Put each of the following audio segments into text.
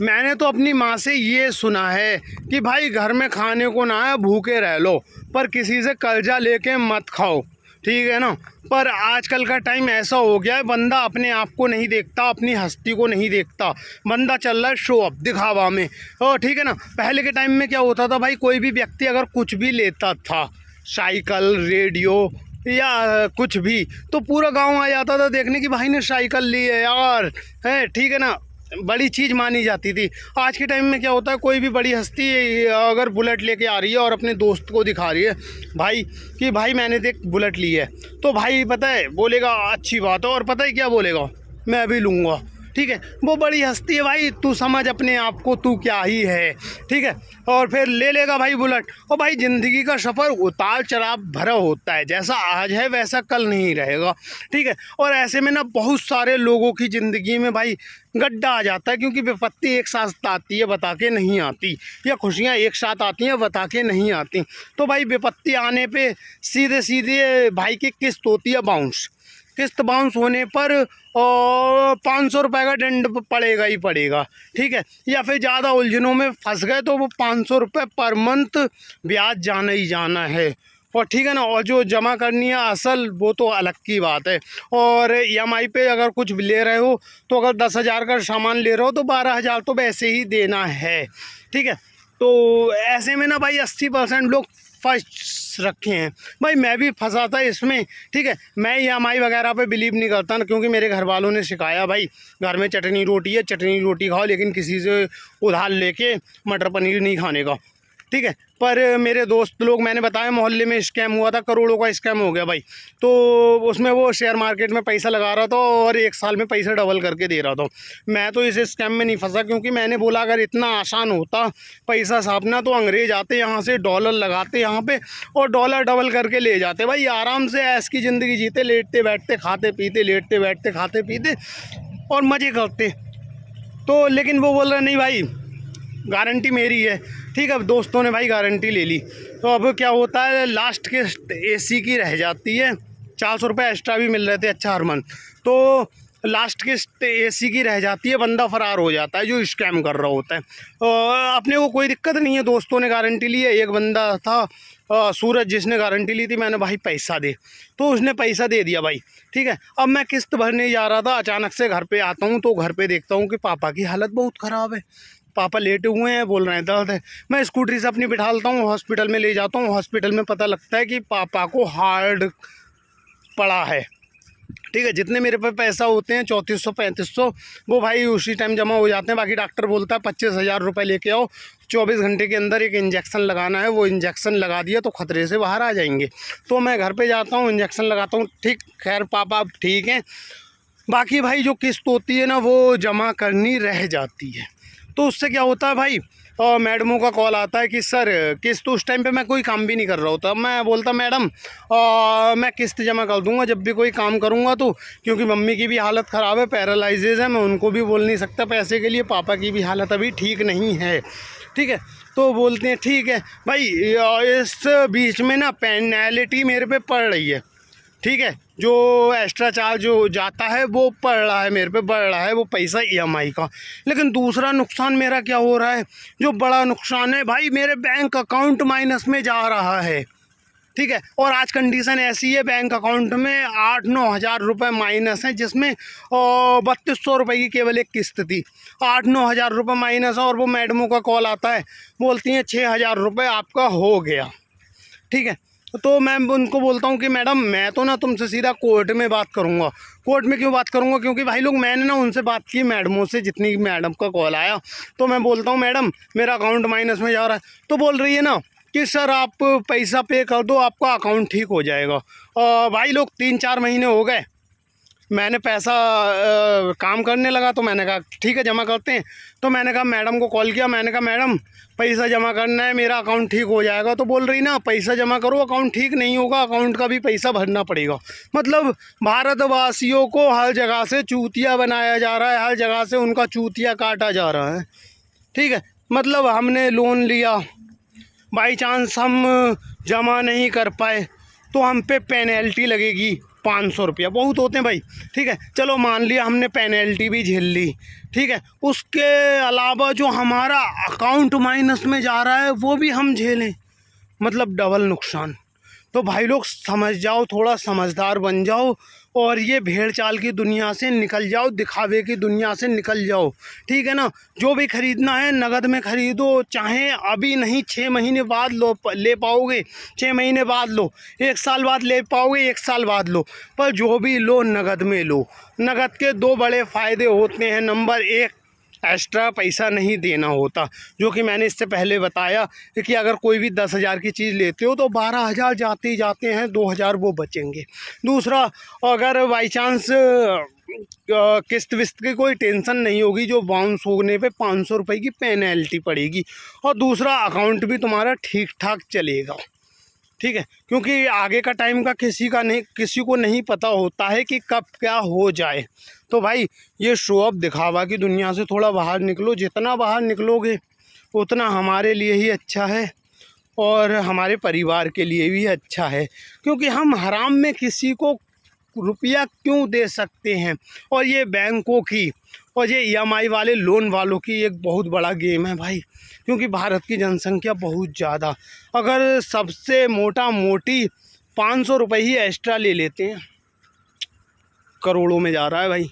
मैंने तो अपनी माँ से ये सुना है कि भाई घर में खाने को ना है भूखे रह लो, पर किसी से कर्जा लेके मत खाओ, ठीक है ना। पर आजकल का टाइम ऐसा हो गया है, बंदा अपने आप को नहीं देखता, अपनी हस्ती को नहीं देखता, बंदा चल रहा है शो अप दिखावा में। और ठीक है ना, पहले के टाइम में क्या होता था भाई, कोई भी व्यक्ति अगर कुछ भी लेता था, साइकिल, रेडियो या कुछ भी, तो पूरा गांव आ जाता था देखने की भाई ने साइकिल ली है यार, है ठीक है ना, बड़ी चीज़ मानी जाती थी। आज के टाइम में क्या होता है, कोई भी बड़ी हस्ती अगर बुलेट लेके आ रही है और अपने दोस्त को दिखा रही है भाई कि भाई मैंने देख बुलेट ली है, तो भाई पता है बोलेगा अच्छी बात है, और पता है क्या बोलेगा, मैं भी लूँगा, ठीक है। वो बड़ी हस्ती है भाई, तू समझ अपने आप को तू क्या ही है, ठीक है। और फिर ले लेगा भाई बुलेट। और भाई ज़िंदगी का सफ़र उतार चढ़ाव भरा होता है, जैसा आज है वैसा कल नहीं रहेगा, ठीक है। और ऐसे में ना बहुत सारे लोगों की ज़िंदगी में भाई गड्ढा आ जाता है, क्योंकि विपत्ति एक साथ आती है बता के नहीं आती, या खुशियाँ एक साथ आती हैं बता के नहीं आती। तो भाई विपत्ति आने पे सीधे सीधे भाई की किस्त होती है बाउंस। किस्त बाउंस होने पर 500 रुपये का दंड पड़ेगा ही पड़ेगा, ठीक है। या फिर ज़्यादा उलझनों में फंस गए तो वो 500 रुपये पर मंथ ब्याज जाना ही जाना है, और ठीक है ना। और जो जमा करनी है असल, वो तो अलग की बात है। और EMI पे अगर कुछ ले रहे हो तो अगर 10,000 का सामान ले रहे हो तो 12,000 तो वैसे ही देना है, ठीक है। तो ऐसे में ना भाई 80% लोग फंस रखे हैं। भाई मैं भी फंसा था इसमें, ठीक है। मैं EMI वगैरह पे बिलीव नहीं करता ना, क्योंकि मेरे घर वालों ने सिखाया भाई घर में चटनी रोटी है, चटनी रोटी खाओ, लेकिन किसी से उधार लेके मटर पनीर नहीं खाने का, ठीक है। पर मेरे दोस्त लोग, मैंने बताया मोहल्ले में स्कैम हुआ था, करोड़ों का स्कैम हो गया भाई। तो उसमें वो शेयर मार्केट में पैसा लगा रहा था और 1 साल में पैसा डबल करके दे रहा था। मैं तो इस स्कैम में नहीं फंसा, क्योंकि मैंने बोला अगर इतना आसान होता पैसा छापना तो अंग्रेज़ आते यहाँ से, डॉलर लगाते यहाँ पे और डॉलर डबल करके ले जाते भाई, आराम से ऐश की ज़िंदगी जीते, लेटते बैठते खाते पीते, लेटते बैठते खाते पीते और मज़े करते। तो लेकिन वो बोल रहे नहीं भाई गारंटी मेरी है, ठीक है। अब दोस्तों ने भाई गारंटी ले ली, तो अब क्या होता है, लास्ट के AC की रह जाती है, 400 रुपये एक्स्ट्रा भी मिल रहे थे अच्छा हर मंथ, तो लास्ट के AC की रह जाती है, बंदा फ़रार हो जाता है जो स्कैम कर रहा होता है। अपने को कोई दिक्कत नहीं है, दोस्तों ने गारंटी ली है। एक बंदा था सूरज, जिसने गारंटी ली थी, मैंने भाई पैसा दे, तो उसने पैसा दे दिया भाई, ठीक है। अब मैं किस्त भरने जा रहा था, अचानक से घर पे आता हूँ तो घर पे देखता हूँ कि पापा की हालत बहुत ख़राब है, पापा लेटे हुए हैं, बोल रहे हैं दर्द है। मैं स्कूटरी से अपनी बिठालता हूँ, हॉस्पिटल में ले जाता हूँ, हॉस्पिटल में पता लगता है कि पापा को हार्ट पड़ा है, ठीक है। जितने मेरे पे पैसा होते हैं 3400-3500 वो भाई उसी टाइम जमा हो जाते हैं। बाकी डॉक्टर बोलता है 25,000 रुपये लेके आओ, 24 घंटे के अंदर एक इंजेक्शन लगाना है, वो इंजेक्शन लगा दिया तो ख़तरे से बाहर आ जाएंगे। तो मैं घर पे जाता हूँ, इंजेक्शन लगाता हूँ, ठीक। खैर पापा अब ठीक हैं। बाकी भाई जो किस्त होती है ना वो जमा करनी रह जाती है, तो उससे क्या होता है भाई, और मैडमों का कॉल आता है कि सर किस्त, उस टाइम पे मैं कोई काम भी नहीं कर रहा होता। मैं बोलता मैडम मैं किस्त जमा कर दूंगा जब भी कोई काम करूंगा, तो क्योंकि मम्मी की भी हालत ख़राब है, पैरालाइजेज है, मैं उनको भी बोल नहीं सकता पैसे के लिए, पापा की भी हालत अभी ठीक नहीं है, ठीक है। तो बोलते हैं ठीक है भाई। इस बीच में ना पेनल्टी मेरे पे पड़ रही है, ठीक है, जो एक्स्ट्रा चार्ज जो जाता है वो पड़ रहा है मेरे पे, बढ़ रहा है वो पैसा EMI का। लेकिन दूसरा नुकसान मेरा क्या हो रहा है, जो बड़ा नुकसान है भाई, मेरे बैंक अकाउंट माइनस में जा रहा है, ठीक है। और आज कंडीशन ऐसी है, बैंक अकाउंट में 8-9 हज़ार रुपये माइनस है, जिसमें 3200 रुपये की केवल एक किस्त थी, 8-9 हज़ार रुपये माइनस है। और वो मैडमों का कॉल आता है, बोलती हैं 6,000 रुपये आपका हो गया, ठीक है। तो मैं उनको बोलता हूँ कि मैडम मैं तो ना तुमसे सीधा कोर्ट में बात करूँगा। कोर्ट में क्यों बात करूँगा, क्योंकि भाई लोग, मैंने ना उनसे बात की मैडमों से, जितनी मैडम का कॉल आया, तो मैं बोलता हूँ मैडम मेरा अकाउंट माइनस में जा रहा है, तो बोल रही है ना कि सर आप पैसा पे कर दो, आपका अकाउंट ठीक हो जाएगा। भाई लोग 3-4 महीने हो गए, मैंने पैसा काम करने लगा, तो मैंने कहा ठीक है जमा करते हैं। तो मैंने कहा मैडम को कॉल किया, मैंने कहा मैडम पैसा जमा करना है, मेरा अकाउंट ठीक हो जाएगा। तो बोल रही ना पैसा जमा करो, अकाउंट ठीक नहीं होगा, अकाउंट का भी पैसा भरना पड़ेगा। मतलब भारतवासियों को हर जगह से चूतिया बनाया जा रहा है, हर जगह से उनका चूतिया काटा जा रहा है, ठीक है। मतलब हमने लोन लिया, बाई चांस हम जमा नहीं कर पाए तो हम पे पेनल्टी लगेगी, 500 रुपया बहुत होते हैं भाई। ठीक है, चलो मान लिया हमने पेनल्टी भी झेल ली। ठीक है, उसके अलावा जो हमारा अकाउंट माइनस में जा रहा है वो भी हम झेलें, मतलब डबल नुकसान। तो भाई लोग समझ जाओ, थोड़ा समझदार बन जाओ और ये भेड़ चाल की दुनिया से निकल जाओ, दिखावे की दुनिया से निकल जाओ। ठीक है ना, जो भी खरीदना है नगद में खरीदो, चाहे अभी नहीं 6 महीने बाद ले पाओगे 6 महीने बाद लो, 1 साल बाद ले पाओगे 1 साल बाद लो, पर जो भी लो नगद में लो। नगद के 2 बड़े फ़ायदे होते हैं। नंबर 1, एक्स्ट्रा पैसा नहीं देना होता, जो कि मैंने इससे पहले बताया कि अगर कोई भी 10,000 की चीज़ लेते हो तो 12,000 जाते ही जाते हैं, 2,000 वो बचेंगे। दूसरा, अगर बाई चांस किस्त विस्त की कोई टेंशन नहीं होगी, जो बाउंस होने पे 500 रुपये की पेनल्टी पड़ेगी। और दूसरा, अकाउंट भी तुम्हारा ठीक ठाक चलेगा। ठीक है, क्योंकि आगे का टाइम का किसी को नहीं पता होता है कि कब क्या हो जाए। तो भाई ये शो ऑफ दिखावा की दुनिया से थोड़ा बाहर निकलो। जितना बाहर निकलोगे उतना हमारे लिए ही अच्छा है और हमारे परिवार के लिए भी अच्छा है, क्योंकि हम हराम में किसी को रुपया क्यों दे सकते हैं। और ये बैंकों की और ये EMI वाले लोन वालों की एक बहुत बड़ा गेम है भाई, क्योंकि भारत की जनसंख्या बहुत ज़्यादा, अगर सबसे मोटी 500 रुपये ही एक्स्ट्रा ले लेते हैं, करोड़ों में जा रहा है भाई।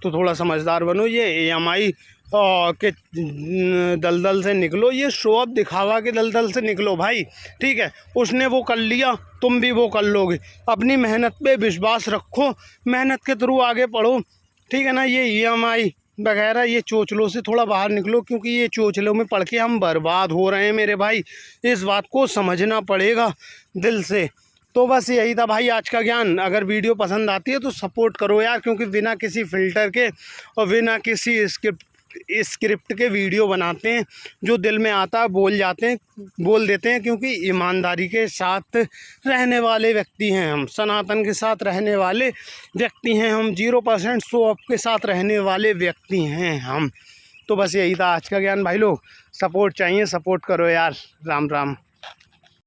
तो थोड़ा समझदार बनो, ये EMI के दलदल से निकलो, ये शो ऑफ दिखावा के दलदल से निकलो भाई। ठीक है, उसने वो कर लिया, तुम भी वो कर लोगे। अपनी मेहनत पे विश्वास रखो, मेहनत के थ्रू आगे बढ़ो। ठीक है ना, ये EMI वगैरह ये चोचलों से थोड़ा बाहर निकलो, क्योंकि ये चोचलों में पड़ के हम बर्बाद हो रहे हैं मेरे भाई। इस बात को समझना पड़ेगा दिल से। तो बस यही था भाई आज का ज्ञान। अगर वीडियो पसंद आती है तो सपोर्ट करो यार, क्योंकि बिना किसी फ़िल्टर के और बिना किसी स्क्रिप्ट के वीडियो बनाते हैं, जो दिल में आता है बोल देते हैं, क्योंकि ईमानदारी के साथ रहने वाले व्यक्ति हैं हम, सनातन के साथ रहने वाले व्यक्ति हैं हम, 0% शो ऑफ के साथ रहने वाले व्यक्ति हैं हम। तो बस यही था आज का ज्ञान भाई लोग। सपोर्ट चाहिए, सपोर्ट करो यार। राम राम।